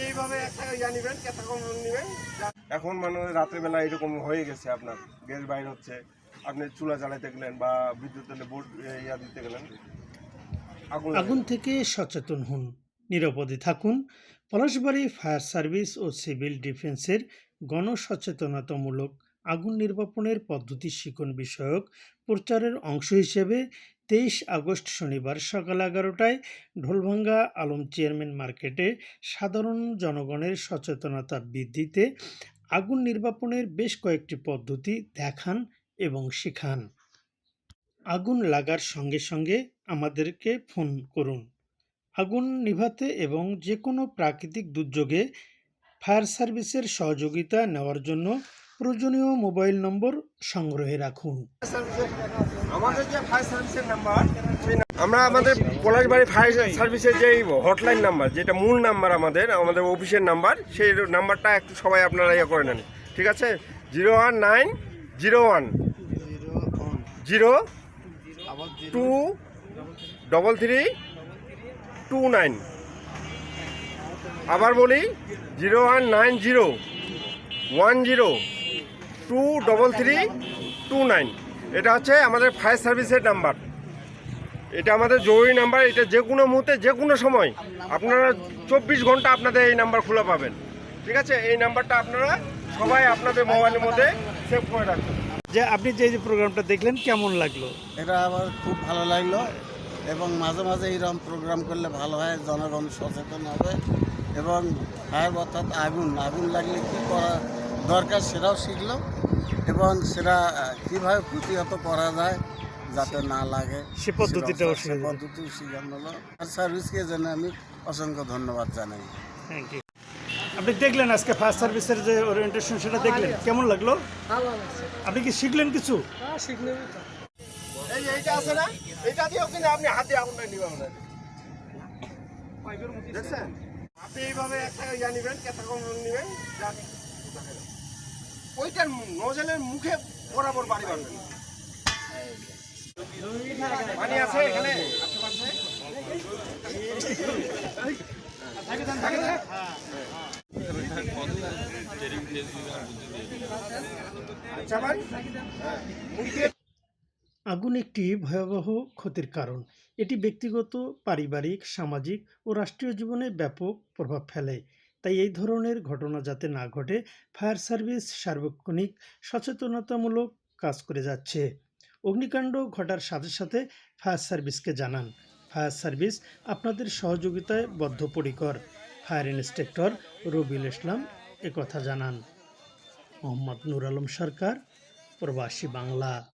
এইভাবে একটা নেবেন, কেঁচা কম নেবেন। এখন মানে রাত্রেবেলা এরকম হয়ে গেছে, আপনার গ্যাস বাইর হচ্ছে, আপনি চুলা জ্বালাইতে গেলেন বা বিদ্যুতের বোর্ড দিতে গেলেন, আগুন থেকে সচেতন হন, নিরাপদে থাকুন। পলাশবাড়ী ফায়ার সার্ভিস ও সিভিল ডিফেন্সের গণসচেতনতামূলক আগুন নির্বাপনের পদ্ধতি শিখন বিষয়ক প্রচারের অংশ হিসেবে 23 আগস্ট শনিবার সকাল 11টায় ঢোলভাঙ্গা আলম চেয়ারম্যান মার্কেটে সাধারণ জনগণের সচেতনতা বৃদ্ধিতে আগুন নির্বাপনের বেশ কয়েকটি পদ্ধতি দেখান এবং শেখান। আগুন লাগার সঙ্গে সঙ্গে আমাদেরকে ফোন করুন। আগুন নিভাতে এবং যে কোনো প্রাকৃতিক দুর্যোগে ফায়ার সার্ভিসের সহযোগিতা নেওয়ার জন্য প্রয়োজনীয় মোবাইল নম্বর সংগ্রহে রাখুন। আমাদের যে ফায়ার সার্ভিসের নাম্বার, আমরা আমাদের পলাশবাড়ি ফায়ার সার্ভিসের যে হটলাইন নাম্বার, যেটা মূল নাম্বার আমাদের অফিসের নাম্বার, সেই নাম্বারটা একটু সবাই আপনারা ইয়ে করে নেন, ঠিক আছে? 01901023329। আবার বলি, 01901023329। এটা হচ্ছে আমাদের ফায়ার সার্ভিসের নাম্বার। এটা আমাদের জরুরি নাম্বার। এটা যে কোনো মুহূর্তে, যে কোনো সময় আপনারা 24 ঘন্টা আপনাদের এই নাম্বার খোলা পাবেন, ঠিক আছে? এই নাম্বারটা আপনারা সবাই আপনাদের মোবাইলের মধ্যে সেভ করে রাখবেন। যে আপনি যে প্রোগ্রামটা দেখলেন কেমন লাগলো? এটা আমার খুব ভালো লাগলো, এবং মাঝে মাঝে এইরকম প্রোগ্রাম করলে ভালো হয়, জনগণ সচেতন হবে এবং ফায়ার অর্থাৎ আগুন লাগলে কী করা দরকার সেটাও শিখলো, এবং সেটা কীভাবে প্রতিহত করা যায় যাতে না লাগে সে পদ্ধতিটাও পদ্ধতিও শিখানো হলো। আর সার্ভিসকে জন্য আমি অসংখ্য ধন্যবাদ জানাই। Thank you. আপনি দেখলেন আজকে ফায়ার সার্ভিসের যে ওরিয়েন্টেশন, সেটা দেখলেন, কেমন লাগলো? ভালো লাগছে। আপনি কি শিখলেন কিছু? হ্যাঁ, শিখলেই তো। এইটা আছে না, এটা দিয়েও কিন্তু আপনি হাতে আগুনটা নিবেন না, দেখছেন? আপনি এইভাবে একটা নেবেন, কেঁচা কম নেবেন, ওইটার নজলের মুখে বরাবর বাড়ি বাঁধবেন। পানি আছে এখানে আশেপাশে? আচ্ছা ভাই, আগুন একটি ভয়াবহ ক্ষতির কারণ। এটি ব্যক্তিগত, পারিবারিক, সামাজিক ও রাষ্ট্রীয় জীবনে ব্যাপক প্রভাব ফেলে। তাই এই ধরনের ঘটনা যাতে না ঘটে, ফায়ার সার্ভিস সার্বক্ষণিক সচেতনতামূলক কাজ করে যাচ্ছে। অগ্নিকাণ্ড ঘটার সাথে সাথে ফায়ার সার্ভিসকে জানান। ফায়ার সার্ভিস আপনাদের সহযোগিতায় বদ্ধপরিকর। ফায়ার ইন্সপেক্টর রবিউল ইসলাম একথা জানান। মোহাম্মদ নূর আলম সরকার, প্রবাসী বাংলা।